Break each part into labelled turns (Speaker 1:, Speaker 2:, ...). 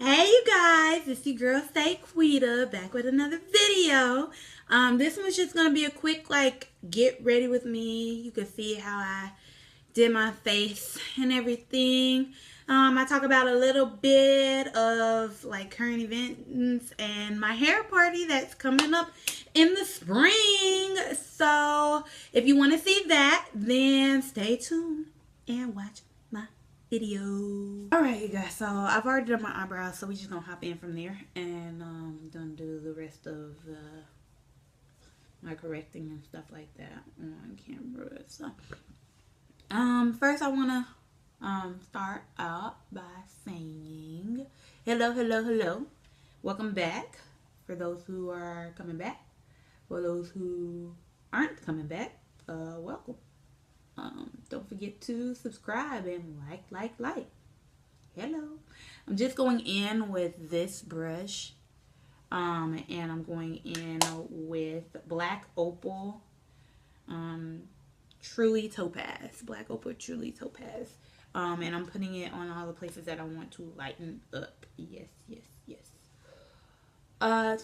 Speaker 1: Hey you guys, it's your girl Quita back with another video. This one's just gonna be a quick get ready with me. You can see how I did my face and everything. I talk about a little bit of current events and my hair party that's coming up in the spring. So if you want to see that, then stay tuned and watch my video. Alright you guys, so I've already done my eyebrows, so we just gonna hop in from there and gonna do the rest of my correcting and stuff like that on camera. So first I wanna start out by saying hello. Welcome back for those who are coming back. For those who aren't coming back, welcome. Don't forget to subscribe and like. Hello. I'm just going in with this brush. And I'm going in with Black Opal Truly Topaz. Black Opal Truly Topaz. And I'm putting it on all the places that I want to lighten up. Yes.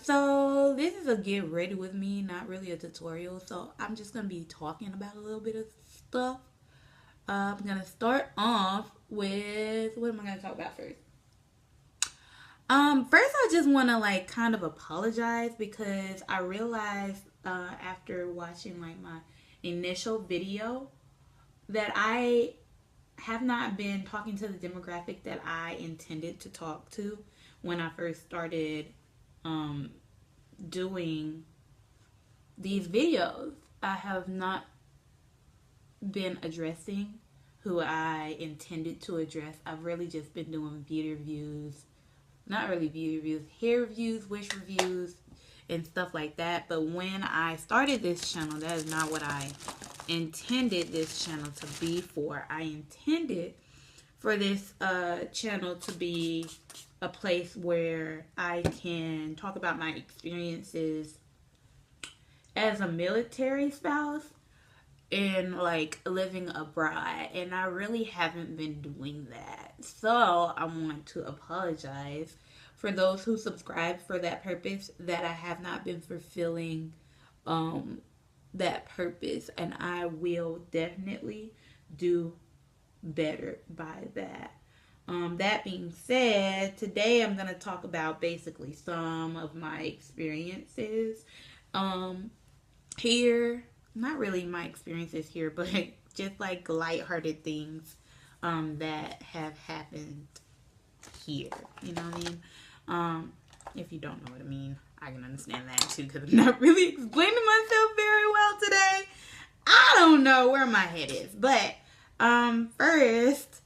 Speaker 1: So this is a get ready with me, not really a tutorial. So I'm just going to be talking about a little bit of stuff. I'm going to start off with, what am I going to talk about first? First I just want to kind of apologize because I realized after watching my initial video that I have not been talking to the demographic that I intended to talk to when I first started doing these videos. I have not been addressing who I intended to address. I've really just been doing beauty reviews, not really beauty reviews, hair reviews, wish reviews, and stuff like that. But when I started this channel, that is not what I intended this channel to be for. I intended for this channel to be a place where I can talk about my experiences as a military spouse and living abroad, and I really haven't been doing that. So I want to apologize for those who subscribe for that purpose, that I have not been fulfilling that purpose, and I will definitely do better by that. That being said, today I'm going to talk about basically some of my experiences here. Not really my experiences here, but just lighthearted things that have happened here. You know what I mean? If you don't know what I mean, I can understand that too, because I'm not really explaining myself very well today. I don't know where my head is. But first,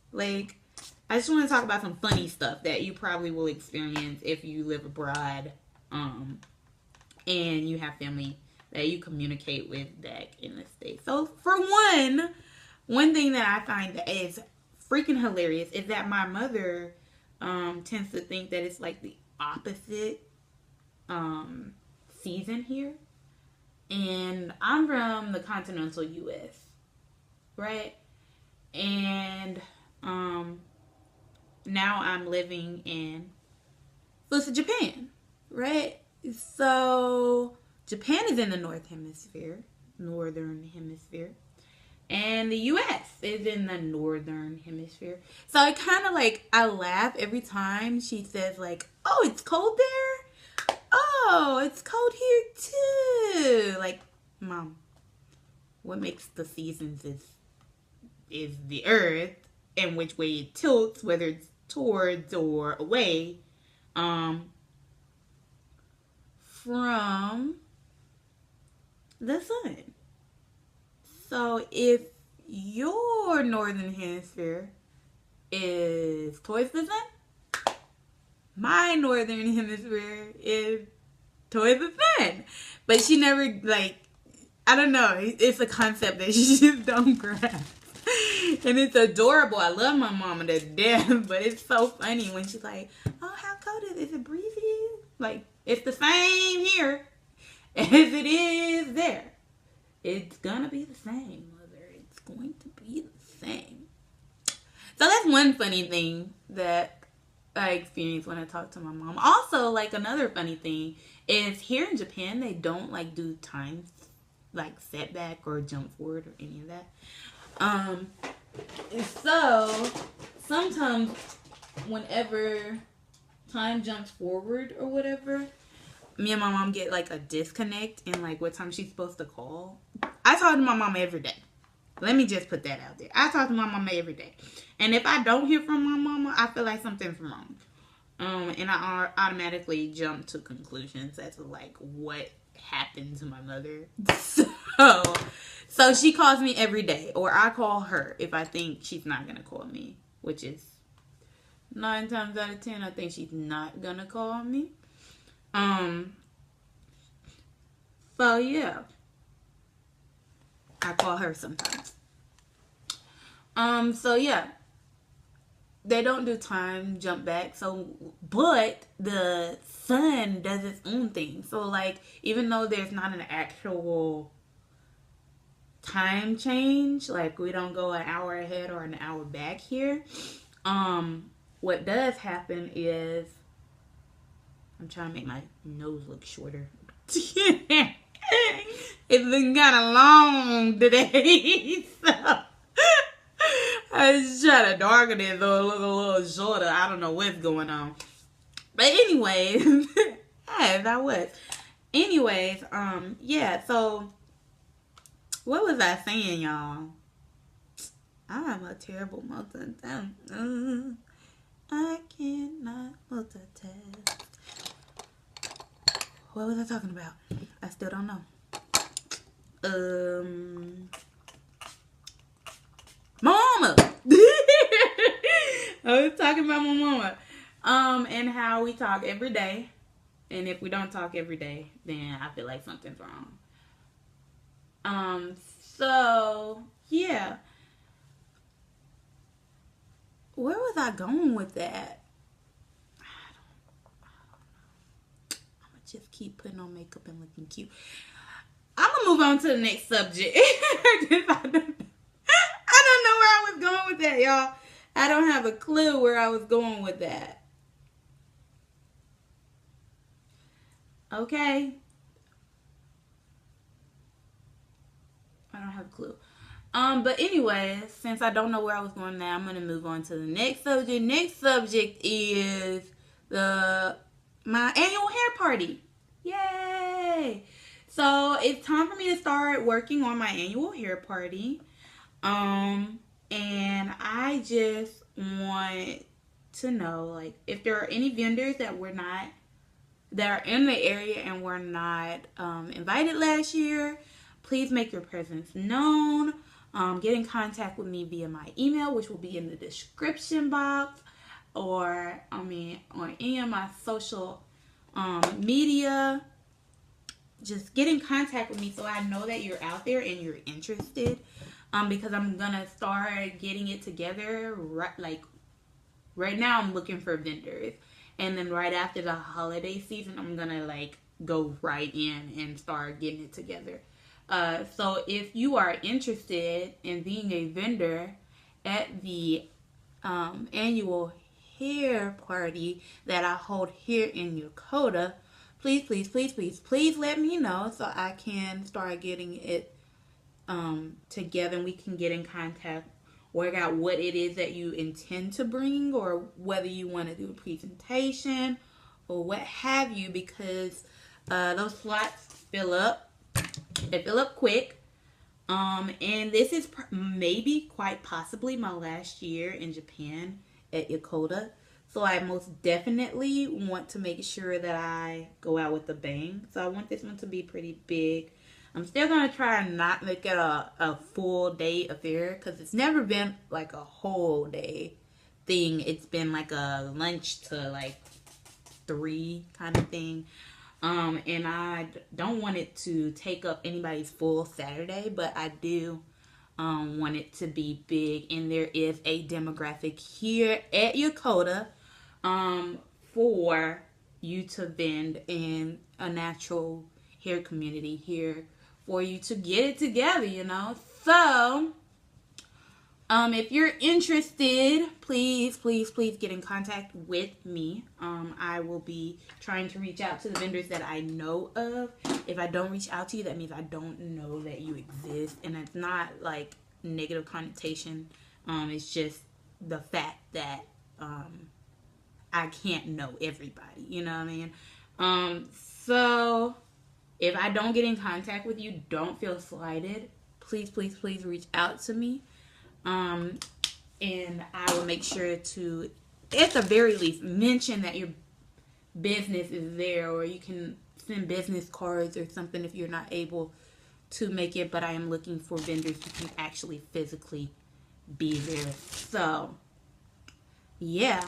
Speaker 1: I just want to talk about some funny stuff that you probably will experience if you live abroad and you have family that you communicate with back in the States. So for one thing that I find that is freaking hilarious is that my mother tends to think that it's the opposite season here. And I'm from the continental US, right? And now I'm living in Japan, right? So Japan is in the northern hemisphere, and the US is in the northern hemisphere. So I kind of I laugh every time she says oh, it's cold there? Oh, it's cold here too. Mom, what makes the seasons is the earth and which way it tilts, whether it's towards or away from the sun. So if your northern hemisphere is towards the sun, my northern hemisphere is towards the sun. But she never I don't know, it's a concept that she just don't grasp. And it's adorable. I love my mama to death, but it's so funny when she's like, oh, how cold is it? Is it breezy? It's the same here as it is there. It's gonna be the same, mother. It's going to be the same. So that's one funny thing that I experience when I talk to my mom. Also, like, another funny thing is here in Japan, they don't like do time like setback or jump forward or any of that. So sometimes whenever time jumps forward or whatever, me and my mom get like a disconnect in like what time she's supposed to call. I talk to my mom every day. Let me just put that out there. I talk to my mama every day. And if I don't hear from my mama, I feel like something's wrong. And I automatically jump to conclusions as to like what happened to my mother. So she calls me every day, or I call her if I think she's not gonna call me, which is 9 times out of 10. I think she's not gonna call me. So yeah, I call her sometimes. So yeah. They don't do time jump back, but the sun does its own thing. So like, even though there's not an actual time change, like we don't go an hour ahead or an hour back here, what does happen is, I'm trying to make my nose look shorter. It's been kind of long today, so I was trying to darken it so it look a little shorter. I don't know what's going on. But anyways, as I was. Anyways, yeah, so what was I saying, y'all? I'm a terrible multitasker. I cannot multitask. What was I talking about? I still don't know. Mama! I was talking about my mama. And how we talk every day. And if we don't talk every day, then I feel like something's wrong. So yeah. Where was I going with that? I don't know. I'm gonna just keep putting on makeup and looking cute. I'm gonna move on to the next subject. I don't know where I was going with that, y'all. I don't have a clue where I was going with that. Okay. I don't have a clue. But anyways, since I don't know where I was going now, I'm gonna move on to the next subject. Next subject is my annual hair party. Yay! So it's time for me to start working on my annual hair party. And I just want to know, like, if there are any vendors that are in the area and were not invited last year, please make your presence known. Get in contact with me via my email, which will be in the description box, or on any of my social media. Just get in contact with me so I know that you're out there and you're interested. Because I'm gonna start getting it together. Right now, I'm looking for vendors, and then right after the holiday season, I'm gonna go right in and start getting it together. So if you are interested in being a vendor at the annual hair party that I hold here in Yokota, please let me know so I can start getting it together, and we can get in contact, work out what it is that you intend to bring, or whether you want to do a presentation or what have you, because those slots fill up. They fill up quick. And this is maybe quite possibly my last year in Japan at Yokota. So I most definitely want to make sure that I go out with a bang. So I want this one to be pretty big. I'm still going to try and not make it a full day affair, because it's never been like a whole day thing. It's been like a lunch to 3 kind of thing. And I don't want it to take up anybody's full Saturday, but I do want it to be big. And there is a demographic here at Yokota for you to vend in a natural hair community here for you to get it together, So, If you're interested, please get in contact with me. I will be trying to reach out to the vendors that I know of. If I don't reach out to you, that means I don't know that you exist, and it's not like negative connotation. It's just the fact that I can't know everybody. You know what I mean? So if I don't get in contact with you, don't feel slighted. Please reach out to me. And I will make sure to, at the very least, mention that your business is there, or you can send business cards or something if you're not able to make it. But I am looking for vendors who can actually physically be there. So, yeah.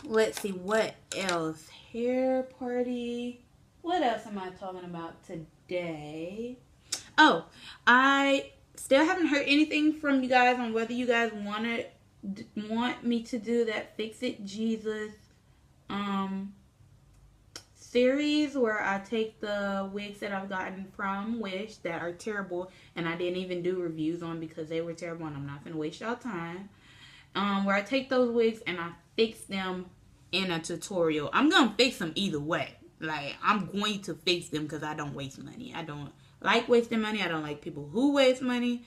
Speaker 1: Let's see, what else? Hair party. What else am I talking about today? Oh, I still haven't heard anything from you guys on whether you guys want me to do that Fix It Jesus series where I take the wigs that I've gotten from Wish that are terrible and I didn't even do reviews on because they were terrible and I'm not going to waste y'all time. Where I take those wigs and I fix them in a tutorial. I'm going to fix them either way. Like, I'm going to fix them because I don't waste money. I don't like wasting money. I don't like people who waste money.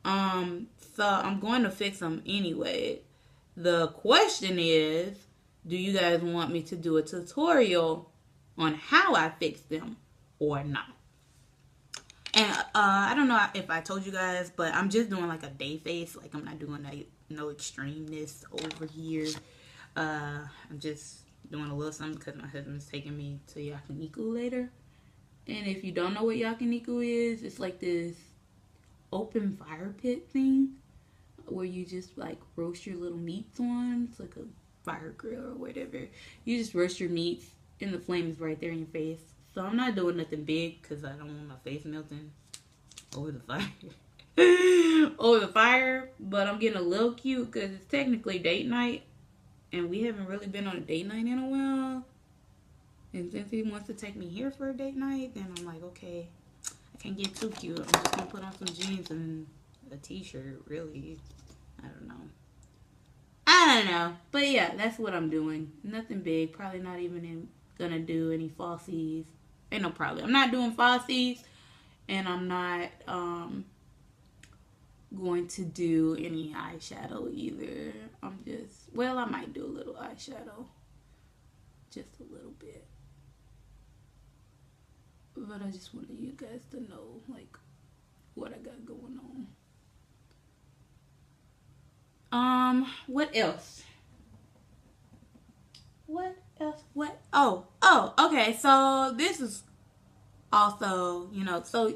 Speaker 1: So I'm going to fix them anyway. The question is, do you guys want me to do a tutorial on how I fix them or not? And I don't know if I told you guys, but I'm just doing like a day face. Like, I'm not doing no extremeness over here. I'm just doing a little something because my husband's taking me to yakiniku later. And if you don't know what yakiniku is, it's like this open fire pit thing where you just like roast your little meats on. It's like a fire grill or whatever. You just roast your meats and the flame is right there in your face. So I'm not doing nothing big because I don't want my face melting over the fire. But I'm getting a little cute because it's technically date night. And we haven't really been on a date night in a while. And since he wants to take me here for a date night, then I'm like, okay, I can't get too cute. I'm just going to put on some jeans and a t-shirt, really. I don't know. But yeah, that's what I'm doing. Nothing big. Probably not even going to do any falsies. Ain't no problem. I'm not doing falsies. And I'm not going to do any eyeshadow either. I might do a little eyeshadow. Just a little bit. But I just wanted you guys to know, like, what I got going on. What else? Oh, okay. So this is also, so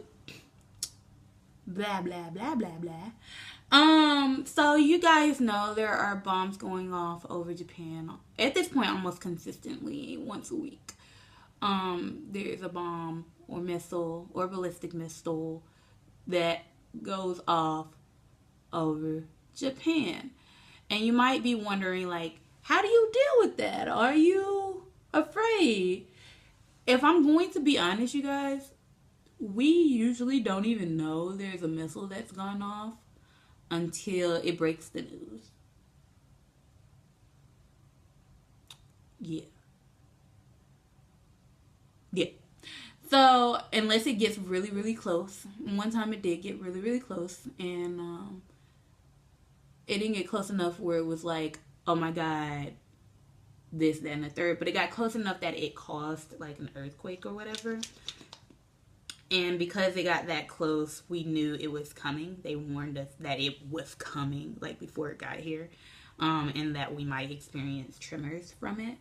Speaker 1: blah, blah, blah, blah, blah. So you guys know there are bombs going off over Japan at this point almost consistently once a week. There's a bomb or missile or ballistic missile that goes off over Japan. And you might be wondering, like, how do you deal with that? Are you afraid? If I'm going to be honest, you guys, we usually don't even know there's a missile that's gone off until it breaks the news. Yeah. So, unless it gets really, really close. One time it did get really, really close. And it didn't get close enough where it was like, oh my God, this, that, and the third. But it got close enough that it caused like an earthquake or whatever. And because it got that close, we knew it was coming. They warned us that it was coming, like before it got here. And that we might experience tremors from it.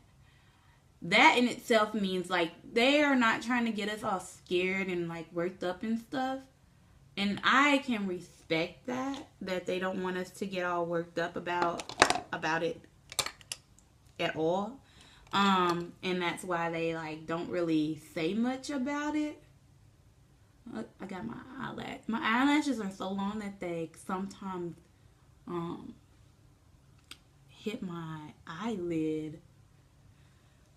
Speaker 1: That in itself means, like, they are not trying to get us all scared and, like, worked up and stuff. And I can respect that they don't want us to get all worked up about it at all. And that's why they, like, don't really say much about it. I got my eyelash. My eyelashes are so long that they sometimes hit my eyelid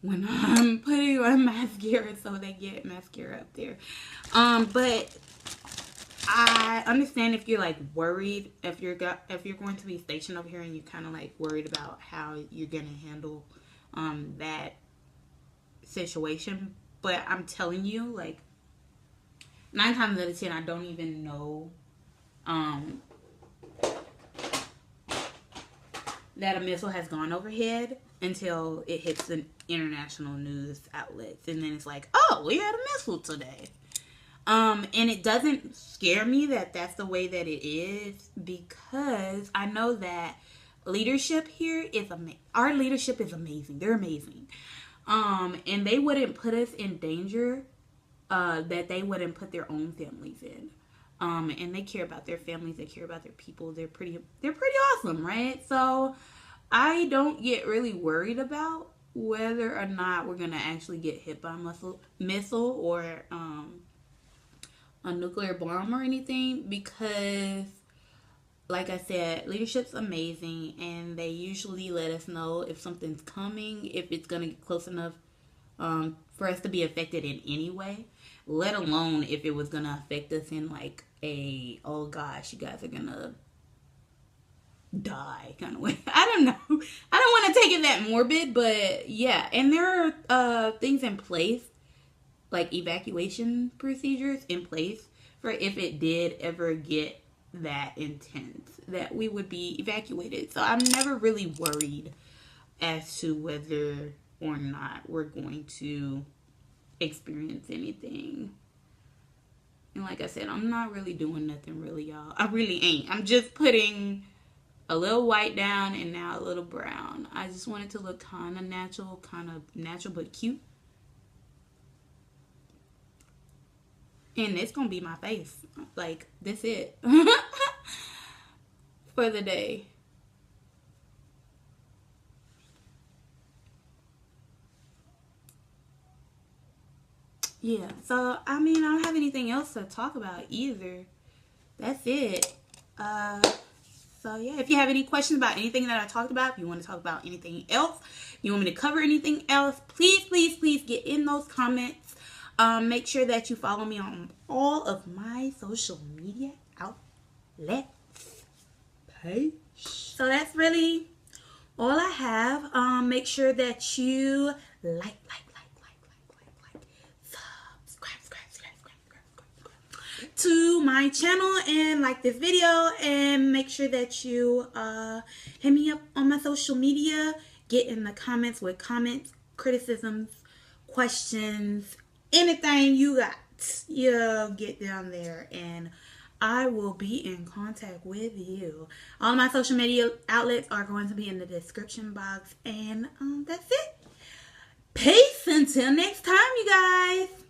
Speaker 1: when I'm putting on mascara, so they get mascara up there. But I understand if you're like worried, if you're going to be stationed over here and you're kind of like worried about how you're gonna handle that situation. But I'm telling you, like 9 times out of 10, I don't even know that a missile has gone overhead until it hits the international news outlets, and then it's like, oh, we had a missile today. And it doesn't scare me that that's the way that it is, because I know that leadership here is amazing. Our leadership is amazing. They're amazing. And they wouldn't put us in danger that they wouldn't put their own families in. And they care about their families. They care about their people. They're pretty awesome, right? So I don't get really worried about whether or not we're gonna actually get hit by a missile or a nuclear bomb or anything, because like I said, leadership's amazing, and they usually let us know if something's coming, if it's gonna get close enough for us to be affected in any way, let alone if it was gonna affect us in like a, oh gosh, you guys are gonna die kind of way. I don't know. I don't want to take it that morbid, but yeah. And there are things in place, like evacuation procedures in place for if it did ever get that intense, that we would be evacuated. So I'm never really worried as to whether or not we're going to experience anything. And like I said, I'm not really doing nothing really, y'all. I really ain't. I'm just putting a little white down and now a little brown. I just want it to look kind of natural but cute. And it's gonna be my face. Like, that's it. For the day. Yeah, so I mean, I don't have anything else to talk about either. That's it. So yeah, if you have any questions about anything that I talked about, if you want to talk about anything else, you want me to cover anything else, please get in those comments. Make sure that you follow me on all of my social media outlets. Peace. So that's really all I have. Make sure that you like, subscribe to my channel and like this video, and make sure that you hit me up on my social media. Get in the comments with comments, criticisms, questions, anything you got. You get down there and I will be in contact with you. All my social media outlets are going to be in the description box, and that's it. Peace until next time, you guys.